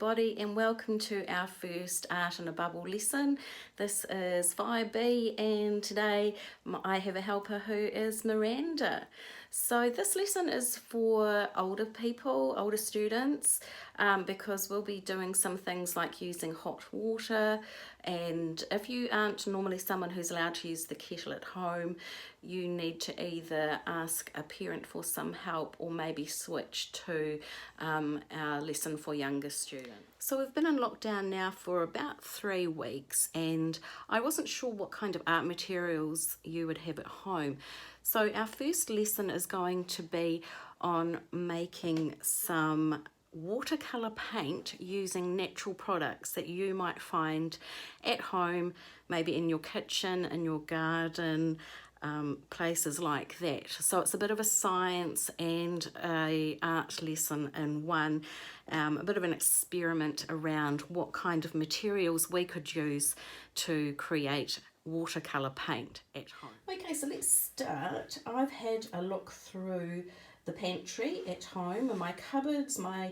everybody, and welcome to our first Art in a Bubble lesson. This is 5B, and today I have a helper who is Miranda. So this lesson is for older people, older students, because we'll be doing some things like using hot water, and if you aren't normally someone who's allowed to use the kettle at home, you need to either ask a parent for some help or maybe switch to our lesson for younger students. So we've been in lockdown now for about 3 weeks, and I wasn't sure what kind of art materials you would have at home. So our first lesson is going to be on making some watercolour paint using natural products that you might find at home, maybe in your kitchen, in your garden, places like that. So it's a bit of a science and a art lesson in one, a bit of an experiment around what kind of materials we could use to create watercolour paint at home. Okay, so let's start. I've had a look through the pantry at home and my cupboards, my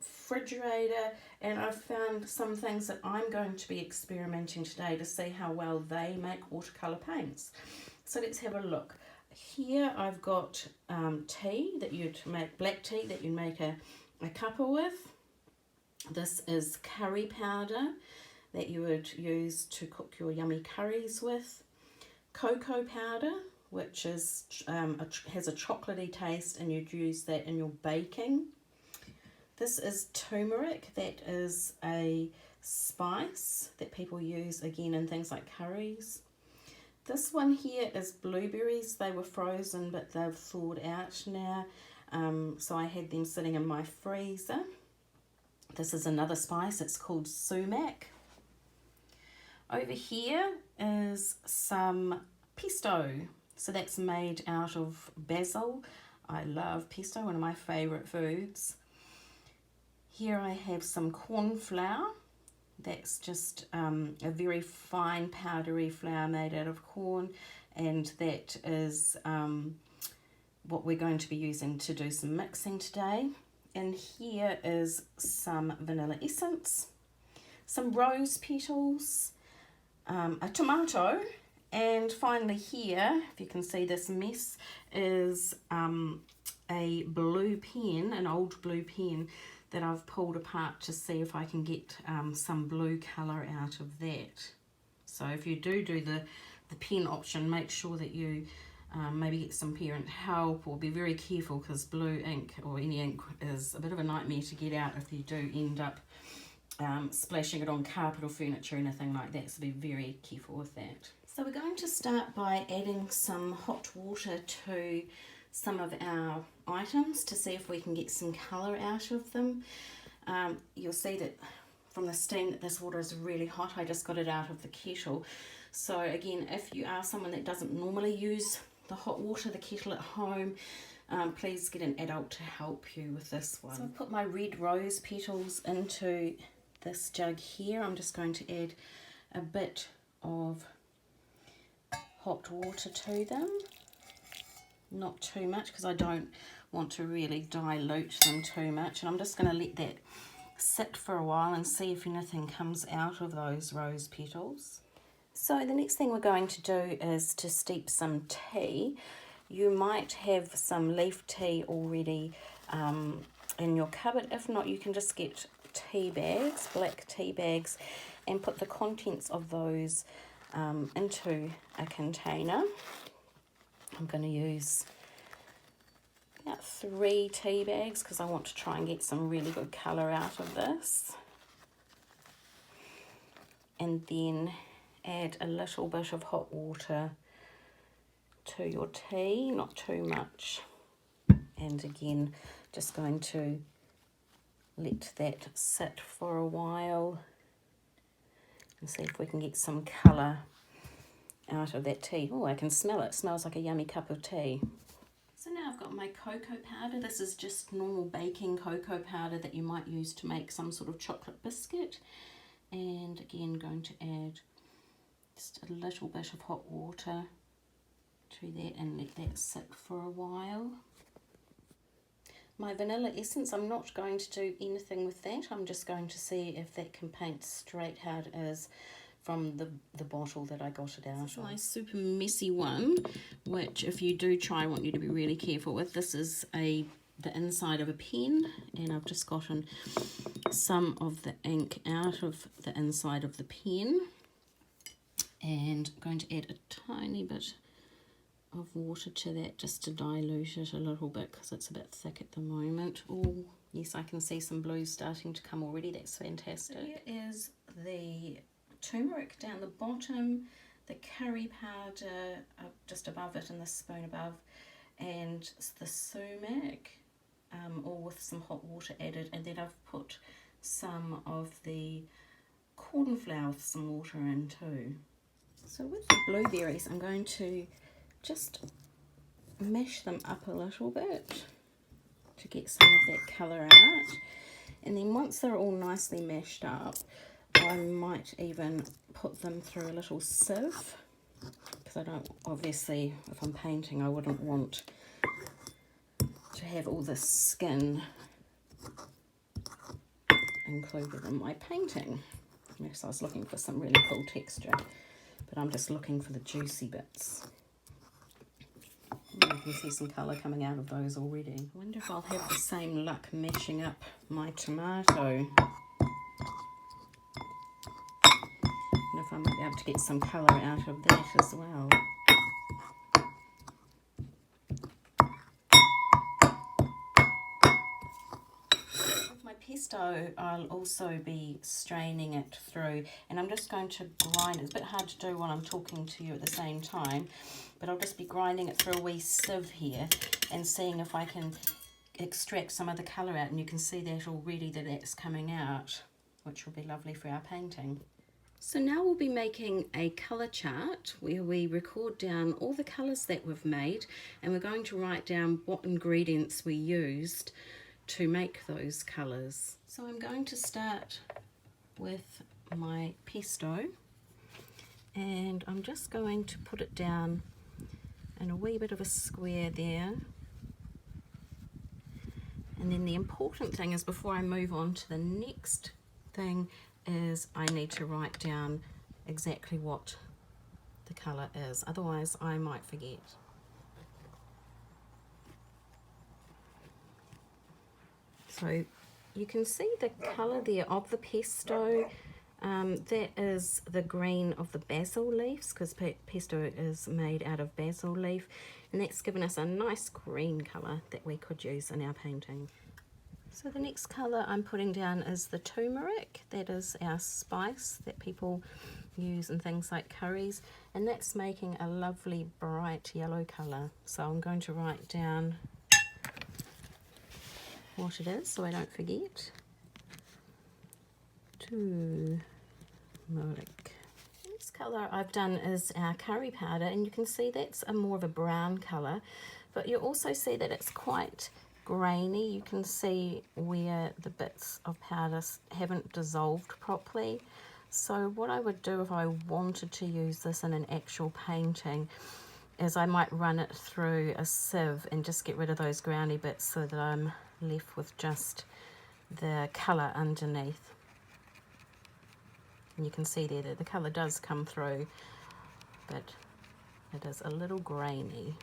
refrigerator, and I've found some things that I'm going to be experimenting today to see how well they make watercolour paints. So let's have a look. Here I've got tea that you'd make, black tea that you'd make a cuppa with. This is curry powder that you would use to cook your yummy curries with. Cocoa powder, which is has a chocolatey taste, and you'd use that in your baking. This is turmeric, that is a spice that people use again in things like curries. This one here is blueberries. They were frozen but they've thawed out now, so I had them sitting in my freezer. This is another spice, it's called sumac. Over here is some pesto. So that's made out of basil. I love pesto, one of my favourite foods. Here I have some corn flour. That's just a very fine powdery flour made out of corn, and that is what we're going to be using to do some mixing today. And here is some vanilla essence, some rose petals, a tomato, and finally here, if you can see this mess, is a blue pen, an old blue pen that I've pulled apart to see if I can get some blue colour out of that. So if you do the pen option, make sure that you maybe get some parent help, or be very careful, because blue ink or any ink is a bit of a nightmare to get out if you do end up splashing it on carpet or furniture or anything like that, so be very careful with that. So we're going to start by adding some hot water to some of our items to see if we can get some colour out of them. You'll see that from the steam that this water is really hot. I just got it out of the kettle. So again, if you are someone that doesn't normally use the hot water, the kettle at home, please get an adult to help you with this one. So I've put my red rose petals into this jug here. I'm just going to add a bit of hot water to them. Not too much, because I don't want to really dilute them too much. And I'm just going to let that sit for a while and see if anything comes out of those rose petals. So the next thing we're going to do is to steep some tea. You might have some leaf tea already in your cupboard. If not, you can just get tea bags, black tea bags, and put the contents of those into a container. I'm going to use about 3 tea bags because I want to try and get some really good colour out of this. And then add a little bit of hot water to your tea, not too much. And again, just going to let that sit for a while and see if we can get some colour out of that tea. Oh, I can smell it. It smells like a yummy cup of tea. So now I've got my cocoa powder. This is just normal baking cocoa powder that you might use to make some sort of chocolate biscuit. And again, going to add just a little bit of hot water to that and let that sit for a while. My vanilla essence, I'm not going to do anything with that. I'm just going to see if that can paint straight how it is from the bottle that I got it out of. My super messy one, which if you do try, I want you to be really careful with. This is the inside of a pen, and I've just gotten some of the ink out of the inside of the pen, and I'm going to add a tiny bit of water to that just to dilute it a little bit because it's a bit thick at the moment. Oh yes, I can see some blues starting to come already. That's fantastic. So here is the turmeric down the bottom, the curry powder just above it and the spoon above, and the sumac, all with some hot water added, and then I've put some of the corn flour with some water in too. So with the blueberries, I'm going to just mash them up a little bit to get some of that colour out, and then once they're all nicely mashed up, I might even put them through a little sieve, because I don't, obviously if I'm painting I wouldn't want to have all the skin included in my painting. Yes, I was looking for some really cool texture, but I'm just looking for the juicy bits. You can see some colour coming out of those already. I wonder if I'll have the same luck mashing up my tomato. And if I might be able to get some colour out of that as well. With my pesto, I'll also be straining it through, and I'm just going to grind it. It's a bit hard to do while I'm talking to you at the same time, but I'll just be grinding it through a wee sieve here and seeing if I can extract some of the colour out, and you can see that already that's coming out, which will be lovely for our painting. So now we'll be making a colour chart where we record down all the colours that we've made, and we're going to write down what ingredients we used to make those colours. So I'm going to start with my pesto, and I'm just going to put it down in a wee bit of a square there. And then the important thing is, before I move on to the next thing, is I need to write down exactly what the colour is, otherwise I might forget. So you can see the colour there of the pesto. That is the green of the basil leaves, because pesto is made out of basil leaf, and that's given us a nice green colour that we could use in our painting. So the next colour I'm putting down is the turmeric. That is our spice that people use in things like curries, and that's making a lovely bright yellow colour. So I'm going to write down what it is so I don't forget. Turmeric. This colour I've done is our curry powder, and you can see that's a more of a brown colour, but you also see that it's quite grainy. You can see where the bits of powder haven't dissolved properly. So what I would do if I wanted to use this in an actual painting is I might run it through a sieve and just get rid of those browny bits so that I'm left with just the colour underneath. And you can see there that the colour does come through, but it is a little grainy.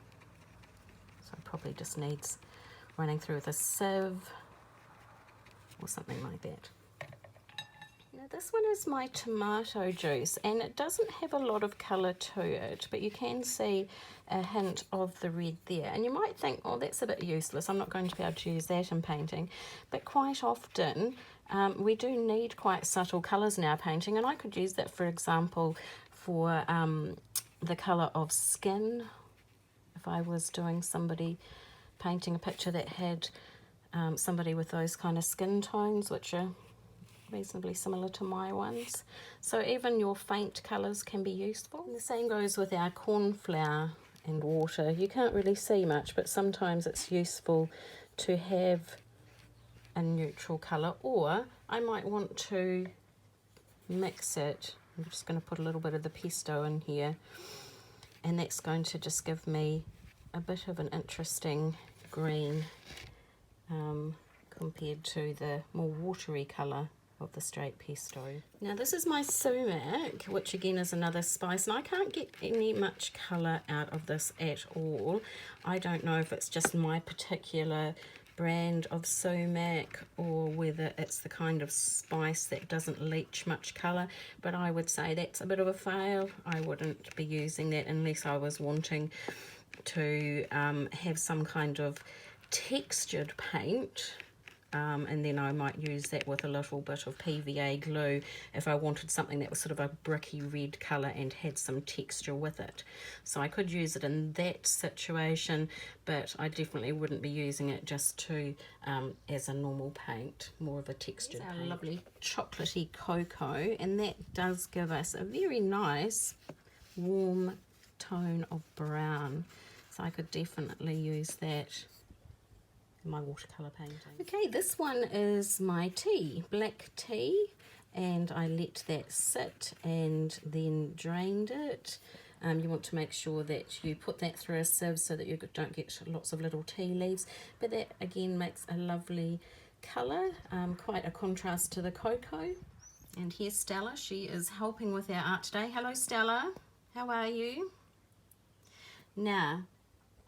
So it probably just needs running through with a sieve or something like that. Now this one is my tomato juice, and it doesn't have a lot of colour to it, but you can see a hint of the red there, and you might think, oh, that's a bit useless, I'm not going to be able to use that in painting, but quite often we do need quite subtle colours in our painting, and I could use that, for example, for the colour of skin. If I was doing painting a picture that had somebody with those kind of skin tones, which are reasonably similar to my ones. So even your faint colours can be useful. And the same goes with our corn flour and water. You can't really see much, but sometimes it's useful to have a neutral colour, or I might want to mix it. I'm just going to put a little bit of the pesto in here, and that's going to just give me a bit of an interesting green compared to the more watery colour of the straight pesto. Now this is my sumac, which again is another spice, and I can't get any much colour out of this at all. I don't know if it's just my particular brand of sumac or whether it's the kind of spice that doesn't leach much colour, but I would say that's a bit of a fail. I wouldn't be using that unless I was wanting to have some kind of textured paint. And then I might use that with a little bit of PVA glue if I wanted something that was sort of a bricky red colour and had some texture with it. So I could use it in that situation, but I definitely wouldn't be using it just to as a normal paint, more of a textured paint. Lovely chocolatey cocoa, and that does give us a very nice warm tone of brown. So I could definitely use that my watercolour painting. Okay, this one is my tea, black tea, and I let that sit and then drained it. You want to make sure that you put that through a sieve so that you don't get lots of little tea leaves, but that again makes a lovely colour, quite a contrast to the cocoa. And here's Stella, she is helping with our art today. Hello Stella, how are you? Now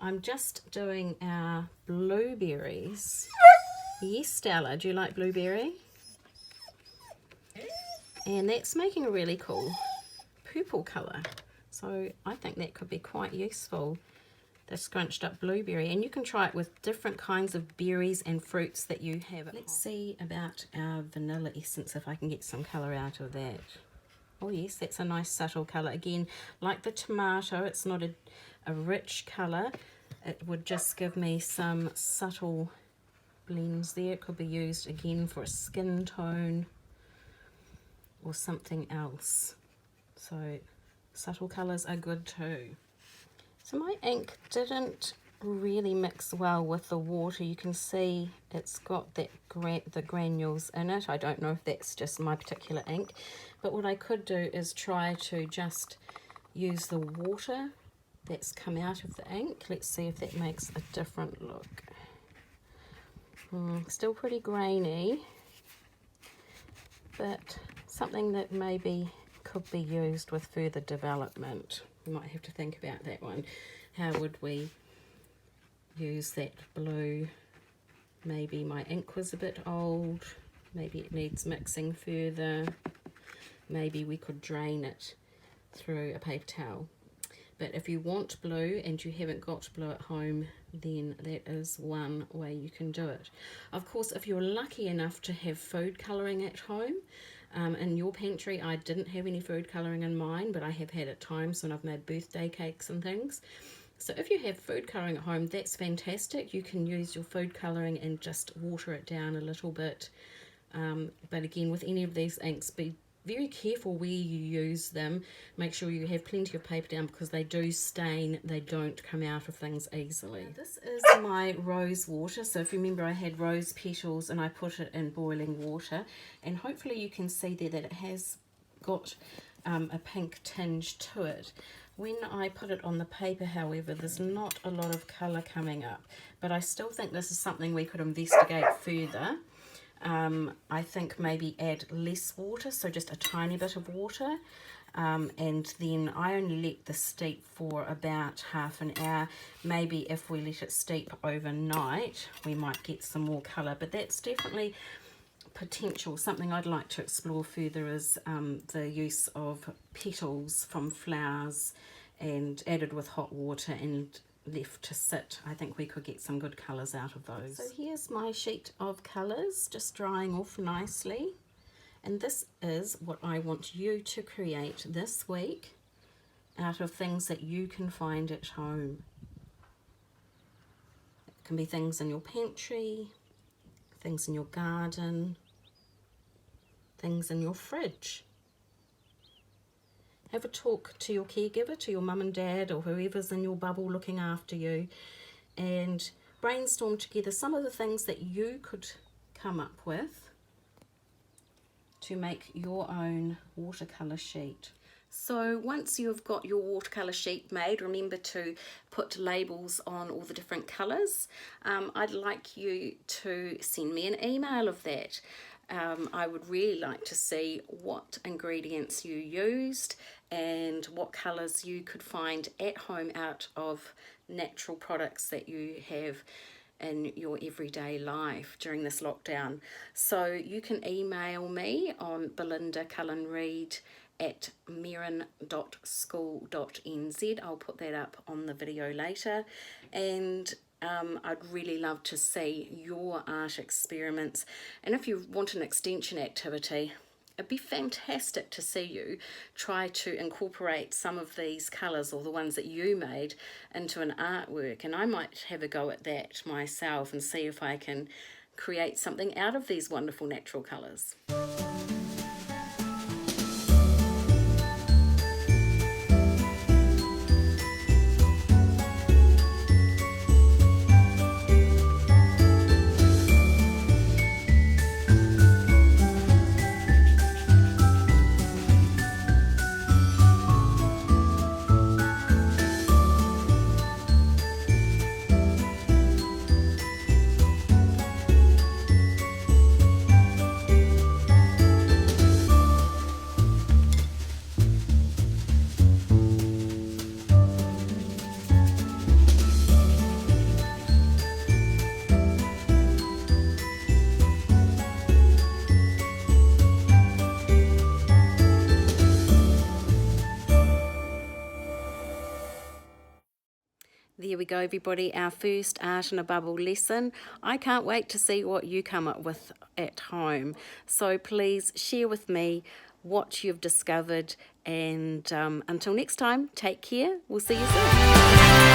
I'm just doing our blueberries. Yes, Stella, do you like blueberry? And that's making a really cool purple colour. So I think that could be quite useful, the scrunched up blueberry. And you can try it with different kinds of berries and fruits that you have. Let's see about our vanilla essence, if I can get some colour out of that. Oh yes, that's a nice subtle colour. Again, like the tomato, it's not a rich colour. It would just give me some subtle blends there. It could be used again for a skin tone or something else. So subtle colours are good too. So my ink didn't really mix well with the water. You can see it's got that the granules in it. I don't know if that's just my particular ink, but what I could do is try to just use the water that's come out of the ink. Let's see if that makes a different look. Still pretty grainy, but something that maybe could be used with further development. We might have to think about that one. How would we use that blue? Maybe my ink was a bit old, maybe it needs mixing further, maybe we could drain it through a paper towel. But if you want blue and you haven't got blue at home, then that is one way you can do it. Of course, if you're lucky enough to have food colouring at home, in your pantry, I didn't have any food colouring in mine, but I have had at times when I've made birthday cakes and things. So if you have food colouring at home, that's fantastic. You can use your food colouring and just water it down a little bit. But again, with any of these inks, be very careful where you use them. Make sure you have plenty of paper down because they do stain. They don't come out of things easily. Now, this is my rose water. So if you remember, I had rose petals and I put it in boiling water. And hopefully you can see there that it has got a pink tinge to it. When I put it on the paper, however, there's not a lot of colour coming up. But I still think this is something we could investigate further. I think maybe add less water, so just a tiny bit of water, and then I only let this steep for about half an hour. Maybe if we let it steep overnight we might get some more colour, but that's definitely potential. Something I'd like to explore further is the use of petals from flowers and added with hot water and left to sit. I think we could get some good colours out of those. So here's my sheet of colours just drying off nicely, and this is what I want you to create this week out of things that you can find at home. It can be things in your pantry, things in your garden, things in your fridge. Have a talk to your caregiver, to your mum and dad or whoever's in your bubble looking after you, and brainstorm together some of the things that you could come up with to make your own watercolour sheet. So once you've got your watercolour sheet made, remember to put labels on all the different colours. I'd like you to send me an email of that. I would really like to see what ingredients you used and what colours you could find at home out of natural products that you have in your everyday life during this lockdown. So you can email me on belindacullenreid@mirren.school.nz. I'll put that up on the video later, and I'd really love to see your art experiments. And if you want an extension activity, it'd be fantastic to see you try to incorporate some of these colours, or the ones that you made, into an artwork. And I might have a go at that myself and see if I can create something out of these wonderful natural colours. There we go, everybody, our first Art in a Bubble lesson. I can't wait to see what you come up with at home. So please share with me what you've discovered, and until next time, take care. We'll see you soon.